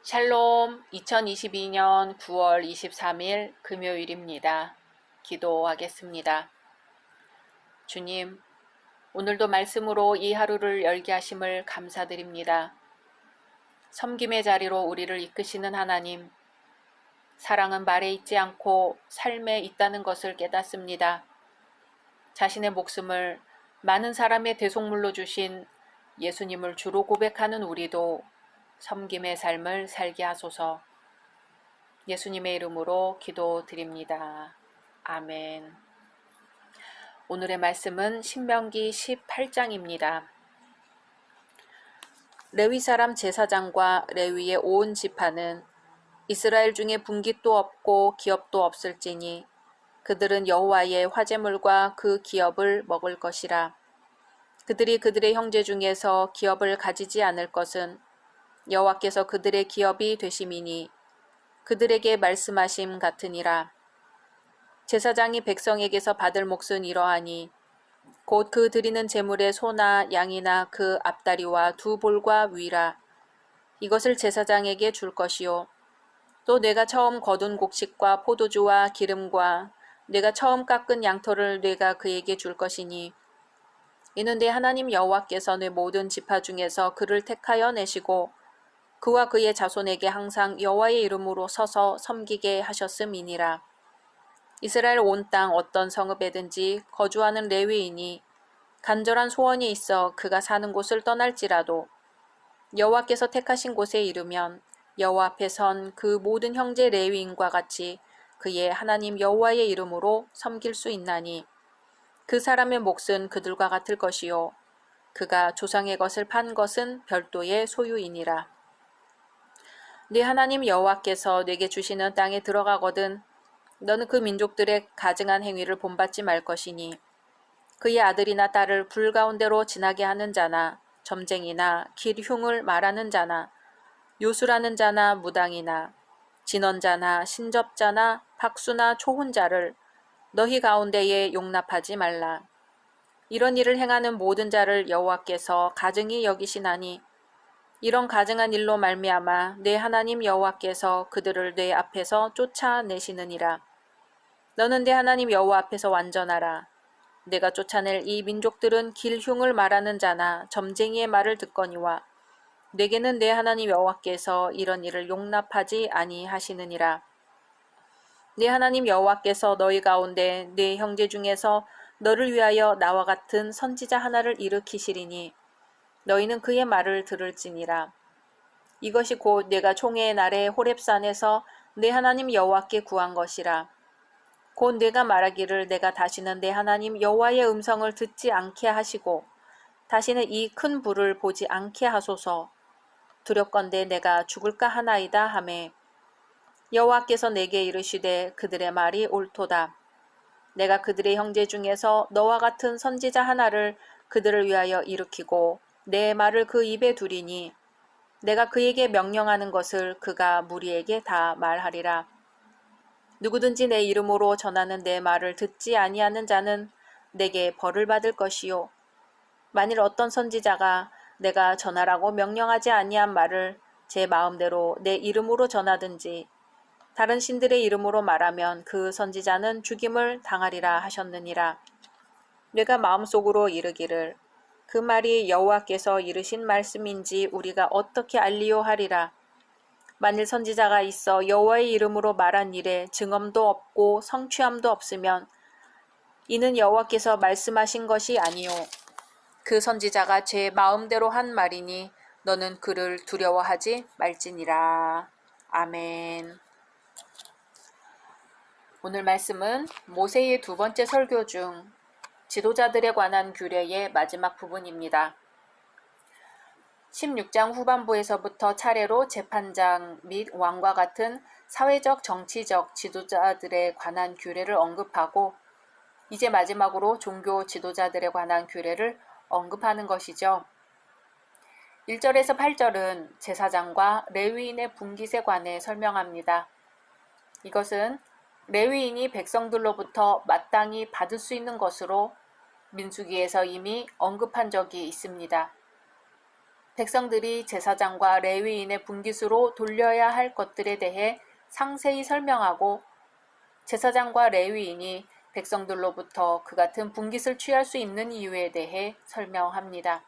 샬롬, 2022년 9월 23일 금요일입니다. 기도하겠습니다. 주님, 오늘도 말씀으로 이 하루를 열게 하심을 감사드립니다. 섬김의 자리로 우리를 이끄시는 하나님, 사랑은 말에 있지 않고 삶에 있다는 것을 깨닫습니다. 자신의 목숨을 많은 사람의 대속물로 주신 예수님을 주로 고백하는 우리도 섬김의 삶을 살게 하소서. 예수님의 이름으로 기도드립니다. 아멘. 오늘의 말씀은 신명기 18장입니다. 레위 사람 제사장과 레위의 온 지파는 이스라엘 중에 분깃도 없고 기업도 없을지니 그들은 여호와의 화제물과 그 기업을 먹을 것이라. 그들이 그들의 형제 중에서 기업을 가지지 않을 것은 여호와께서 그들의 기업이 되심이니 그들에게 말씀하심 같으니라. 제사장이 백성에게서 받을 몫은 이러하니 곧 그 드리는 제물의 소나 양이나 그 앞다리와 두 볼과 위라. 이것을 제사장에게 줄 것이요 또 내가 처음 거둔 곡식과 포도주와 기름과 내가 처음 깎은 양털을 내가 그에게 줄 것이니 이는 내 하나님 여호와께서 내 모든 지파 중에서 그를 택하여 내시고 그와 그의 자손에게 항상 여호와의 이름으로 서서 섬기게 하셨음이니라. 이스라엘 온 땅 어떤 성읍에든지 거주하는 레위인이 간절한 소원이 있어 그가 사는 곳을 떠날지라도 여호와께서 택하신 곳에 이르면 여호와 앞에 선 그 모든 형제 레위인과 같이 그의 하나님 여호와의 이름으로 섬길 수 있나니 그 사람의 몫은 그들과 같을 것이요 그가 조상의 것을 판 것은 별도의 소유이니라. 네 하나님 여호와께서 네게 주시는 땅에 들어가거든 너는 그 민족들의 가증한 행위를 본받지 말 것이니 그의 아들이나 딸을 불 가운데로 지나게 하는 자나 점쟁이나 길 흉을 말하는 자나 요술하는 자나 무당이나 진언자나 신접자나 박수나 초혼자를 너희 가운데에 용납하지 말라. 이런 일을 행하는 모든 자를 여호와께서 가증히 여기시나니 이런 가증한 일로 말미암아 내 하나님 여호와께서 그들을 내 앞에서 쫓아내시느니라. 너는 내 하나님 여호와 앞에서 완전하라. 내가 쫓아낼 이 민족들은 길 흉을 말하는 자나 점쟁이의 말을 듣거니와 내게는 내 하나님 여호와께서 이런 일을 용납하지 아니하시느니라. 네 하나님 여호와께서 너희 가운데 네 형제 중에서 너를 위하여 나와 같은 선지자 하나를 일으키시리니 너희는 그의 말을 들을지니라. 이것이 곧 내가 총회의 날에 호렙산에서 내 하나님 여호와께 구한 것이라. 곧 내가 말하기를 내가 다시는 내 하나님 여호와의 음성을 듣지 않게 하시고 다시는 이 큰 불을 보지 않게 하소서. 두렵건대 내가 죽을까 하나이다 하매 여호와께서 내게 이르시되 그들의 말이 옳도다. 내가 그들의 형제 중에서 너와 같은 선지자 하나를 그들을 위하여 일으키고 내 말을 그 입에 두리니 내가 그에게 명령하는 것을 그가 무리에게 다 말하리라. 누구든지 내 이름으로 전하는 내 말을 듣지 아니하는 자는 내게 벌을 받을 것이요 만일 어떤 선지자가 내가 전하라고 명령하지 아니한 말을 제 마음대로 내 이름으로 전하든지 다른 신들의 이름으로 말하면 그 선지자는 죽임을 당하리라 하셨느니라. 내가 마음속으로 이르기를 그 말이 여호와께서 이르신 말씀인지 우리가 어떻게 알리요 하리라. 만일 선지자가 있어 여호와의 이름으로 말한 일에 증언도 없고 성취함도 없으면 이는 여호와께서 말씀하신 것이 아니요 그 선지자가 제 마음대로 한 말이니 너는 그를 두려워하지 말지니라. 아멘. 오늘 말씀은 모세의 두 번째 설교 중 지도자들에 관한 규례의 마지막 부분입니다. 16장 후반부에서부터 차례로 재판장 및 왕과 같은 사회적 정치적 지도자들에 관한 규례를 언급하고 이제 마지막으로 종교 지도자들에 관한 규례를 언급하는 것이죠. 1절에서 8절은 제사장과 레위인의 분깃에 관해 설명합니다. 이것은 레위인이 백성들로부터 마땅히 받을 수 있는 것으로 민수기에서 이미 언급한 적이 있습니다. 백성들이 제사장과 레위인의 분깃으로 돌려야 할 것들에 대해 상세히 설명하고 제사장과 레위인이 백성들로부터 그 같은 분깃을 취할 수 있는 이유에 대해 설명합니다.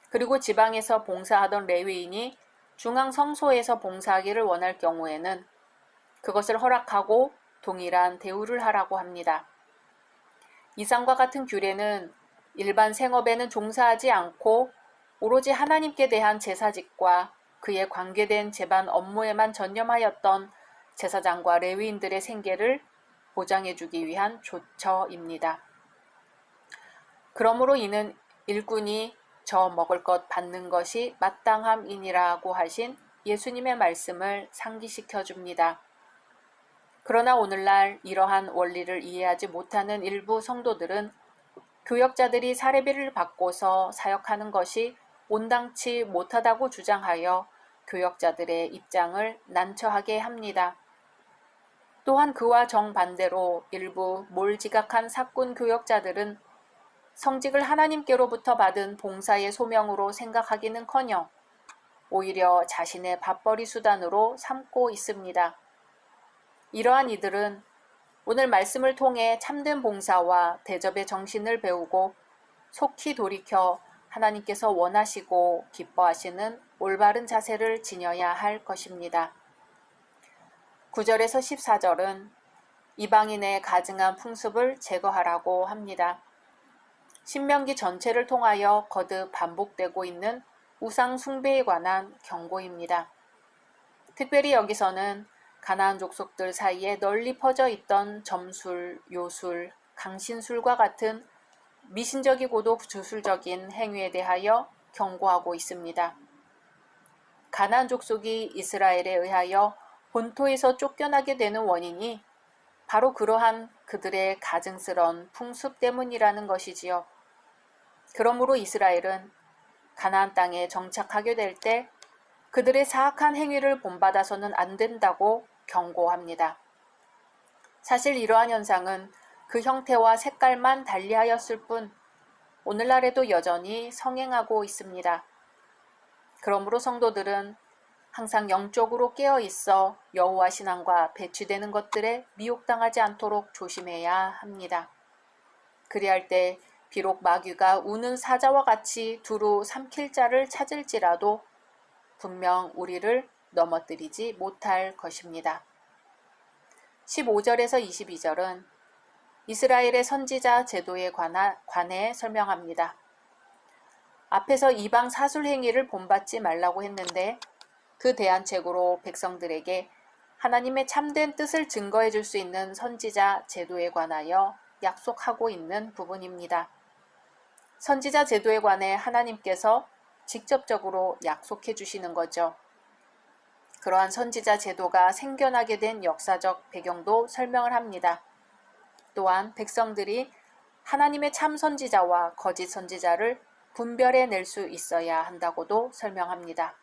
그리고 지방에서 봉사하던 레위인이 중앙 성소에서 봉사하기를 원할 경우에는 그것을 허락하고 동일한 대우를 하라고 합니다. 이상과 같은 규례는 일반 생업에는 종사하지 않고 오로지 하나님께 대한 제사직과 그에 관계된 제반 업무에만 전념하였던 제사장과 레위인들의 생계를 보장해주기 위한 조처입니다. 그러므로 이는 일꾼이 저 먹을 것 받는 것이 마땅함이니라고 하신 예수님의 말씀을 상기시켜 줍니다. 그러나 오늘날 이러한 원리를 이해하지 못하는 일부 성도들은 교역자들이 사례비를 받고서 사역하는 것이 온당치 못하다고 주장하여 교역자들의 입장을 난처하게 합니다. 또한 그와 정반대로 일부 몰지각한 사꾼 교역자들은 성직을 하나님께로부터 받은 봉사의 소명으로 생각하기는커녕 오히려 자신의 밥벌이 수단으로 삼고 있습니다. 이러한 이들은 오늘 말씀을 통해 참된 봉사와 대접의 정신을 배우고 속히 돌이켜 하나님께서 원하시고 기뻐하시는 올바른 자세를 지녀야 할 것입니다. 9절에서 14절은 이방인의 가증한 풍습을 제거하라고 합니다. 신명기 전체를 통하여 거듭 반복되고 있는 우상 숭배에 관한 경고입니다. 특별히 여기서는 가나안 족속들 사이에 널리 퍼져 있던 점술, 요술, 강신술과 같은 미신적이고도 주술적인 행위에 대하여 경고하고 있습니다. 가나안 족속이 이스라엘에 의하여 본토에서 쫓겨나게 되는 원인이 바로 그러한 그들의 가증스러운 풍습 때문이라는 것이지요. 그러므로 이스라엘은 가나안 땅에 정착하게 될 때 그들의 사악한 행위를 본받아서는 안 된다고 경고합니다. 사실 이러한 현상은 그 형태와 색깔만 달리하였을 뿐 오늘날에도 여전히 성행하고 있습니다. 그러므로 성도들은 항상 영적으로 깨어 있어 여호와 신앙과 배치되는 것들에 미혹당하지 않도록 조심해야 합니다. 그리할 때 비록 마귀가 우는 사자와 같이 두루 삼킬 자를 찾을지라도 분명 우리를 넘어뜨리지 못할 것입니다. 15절에서 22절은 이스라엘의 선지자 제도에 관해 설명합니다. 앞에서 이방 사술 행위를 본받지 말라고 했는데 그 대안책으로 백성들에게 하나님의 참된 뜻을 증거해 줄 수 있는 선지자 제도에 관하여 약속하고 있는 부분입니다. 선지자 제도에 관해 하나님께서 직접적으로 약속해 주시는 거죠. 그러한 선지자 제도가 생겨나게 된 역사적 배경도 설명을 합니다. 또한 백성들이 하나님의 참 선지자와 거짓 선지자를 분별해 낼 수 있어야 한다고도 설명합니다.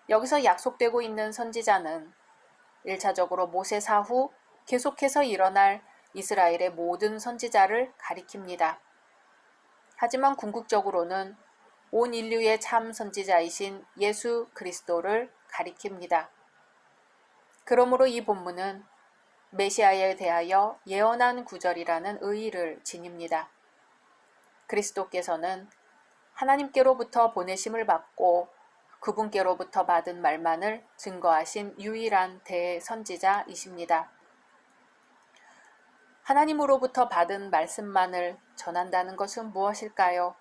여기서 약속되고 있는 선지자는 1차적으로 모세 사후 계속해서 일어날 이스라엘의 모든 선지자를 가리킵니다. 하지만 궁극적으로는 온 인류의 참 선지자이신 예수 그리스도를 가리킵니다. 그러므로 이 본문은 메시아에 대하여 예언한 구절이라는 의의를 지닙니다. 그리스도께서는 하나님께로부터 보내심을 받고 그분께로부터 받은 말만을 증거하신 유일한 대선지자이십니다. 하나님으로부터 받은 말씀만을 전한다는 것은 무엇일까요?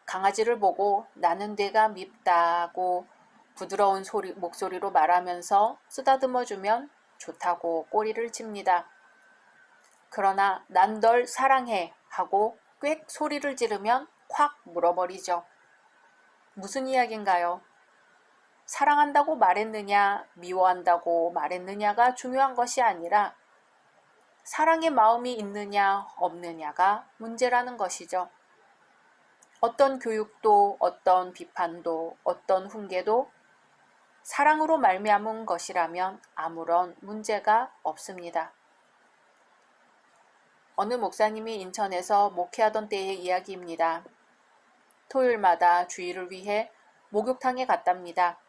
강아지를 보고 나는 내가 밉다고 부드러운 목소리로 말하면서 쓰다듬어주면 좋다고 꼬리를 칩니다. 그러나 난 널 사랑해 하고 꽥 소리를 지르면 콱 물어버리죠. 무슨 이야기인가요? 사랑한다고 말했느냐, 미워한다고 말했느냐가 중요한 것이 아니라 사랑의 마음이 있느냐, 없느냐가 문제라는 것이죠. 어떤 교육도, 어떤 비판도, 어떤 훈계도 사랑으로 말미암은 것이라면 아무런 문제가 없습니다. 어느 목사님이 인천에서 목회하던 때의 이야기입니다. 토요일마다 주일을 위해 목욕탕에 갔답니다.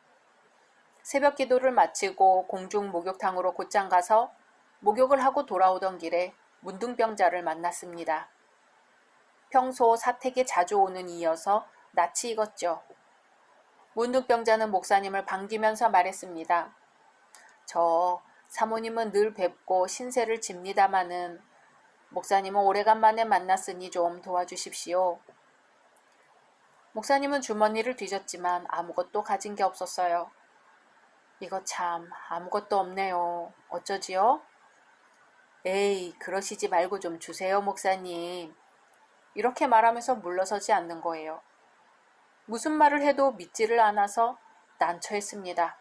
새벽 기도를 마치고 공중 목욕탕으로 곧장 가서 목욕을 하고 돌아오던 길에 문둥병자를 만났습니다. 평소 사택에 자주 오는 이여서 낯이 익었죠. 문둥병자는 목사님을 반기면서 말했습니다. 저 사모님은 늘 뵙고 신세를 집니다마는 목사님은 오래간만에 만났으니 좀 도와주십시오. 목사님은 주머니를 뒤졌지만 아무것도 가진 게 없었어요. 이거 참 아무것도 없네요. 어쩌지요? 에이, 그러시지 말고 좀 주세요, 목사님. 이렇게 말하면서 물러서지 않는 거예요. 무슨 말을 해도 믿지를 않아서 난처했습니다.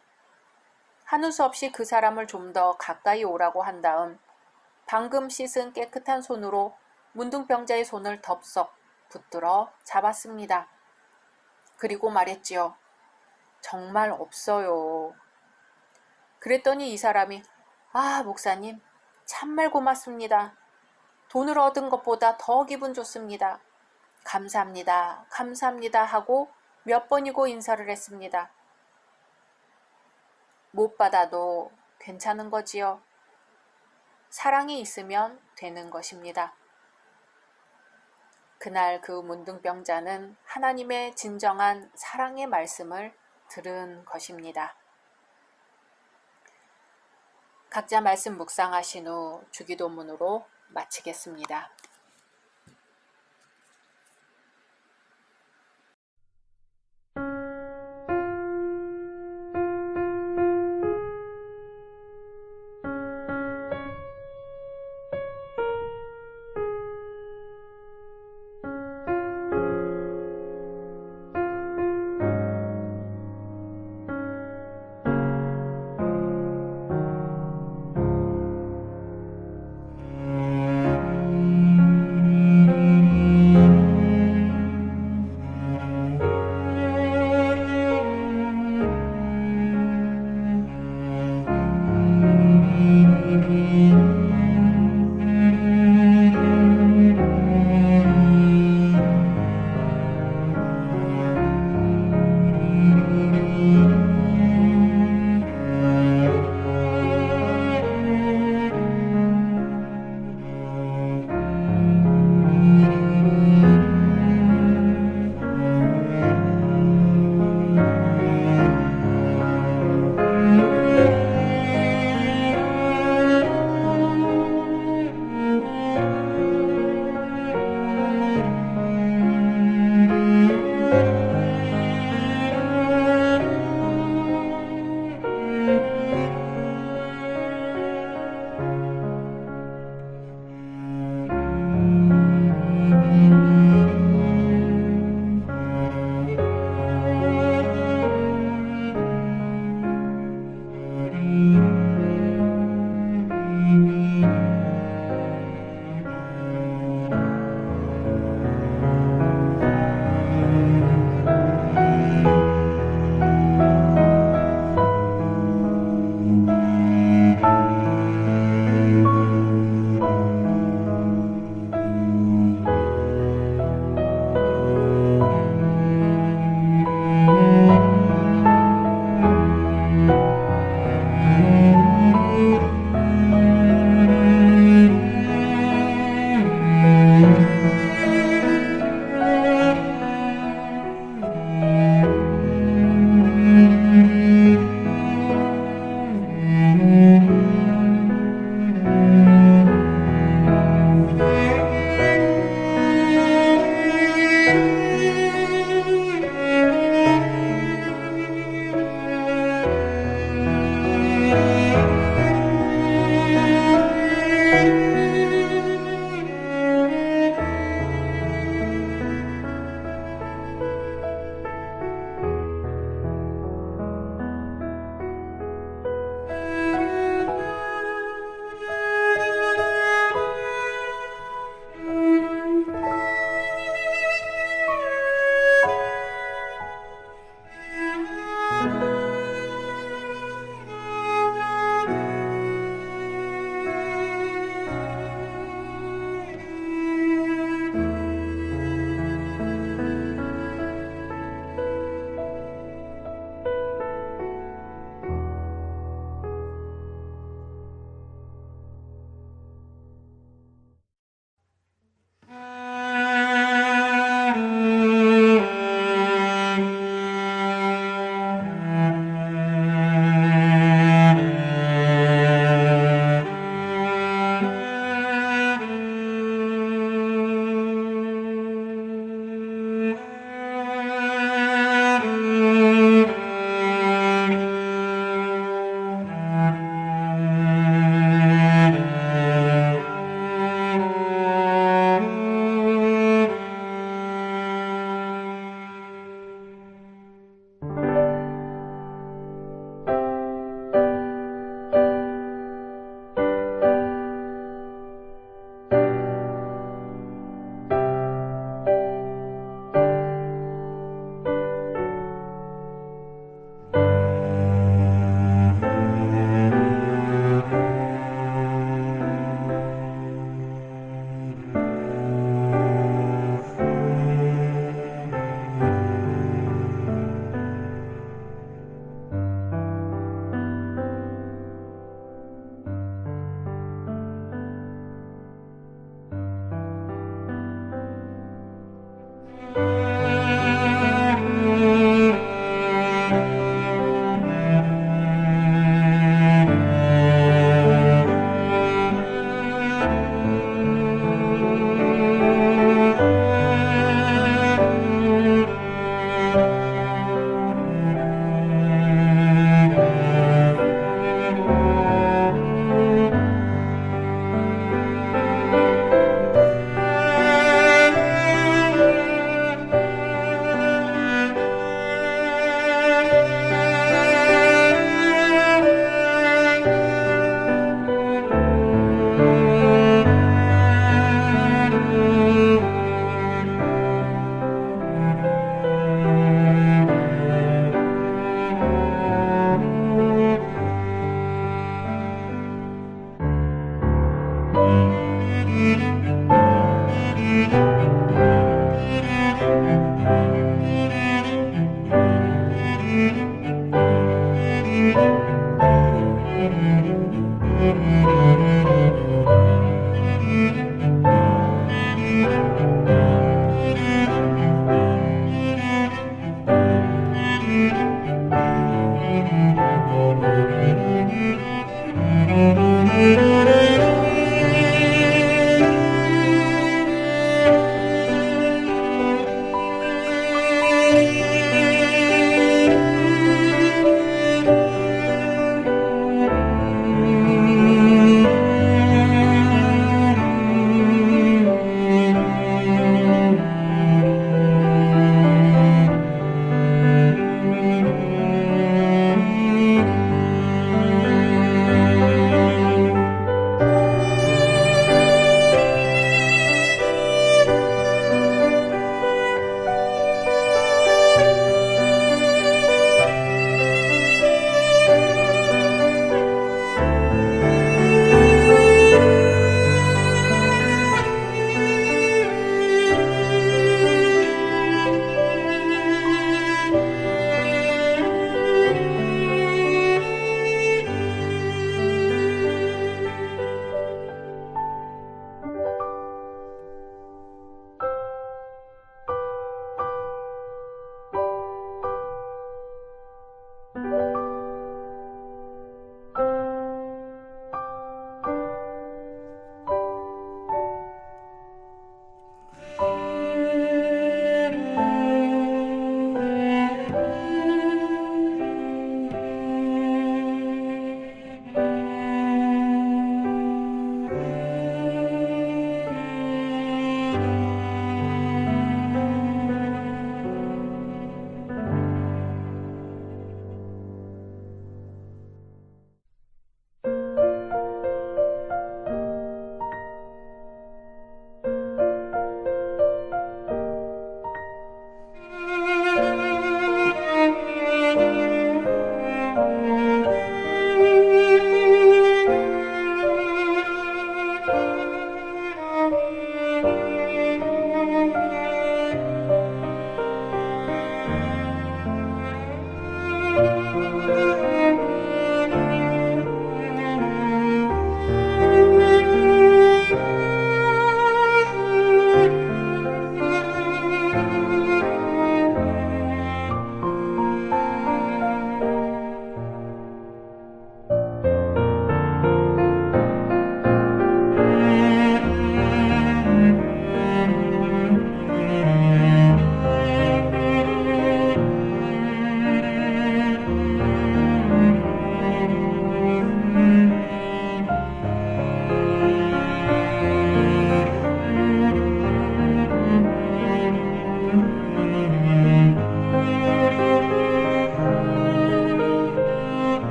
하는 수 없이 그 사람을 좀 더 가까이 오라고 한 다음 방금 씻은 깨끗한 손으로 문둥병자의 손을 덥석 붙들어 잡았습니다. 그리고 말했지요. 정말 없어요. 그랬더니 이 사람이 목사님 참말 고맙습니다. 돈을 얻은 것보다 더 기분 좋습니다. 감사합니다. 감사합니다 하고 몇 번이고 인사를 했습니다. 못 받아도 괜찮은 거지요. 사랑이 있으면 되는 것입니다. 그날 그 문둥병자는 하나님의 진정한 사랑의 말씀을 들은 것입니다. 각자 말씀 묵상하신 후 주기도문으로 마치겠습니다.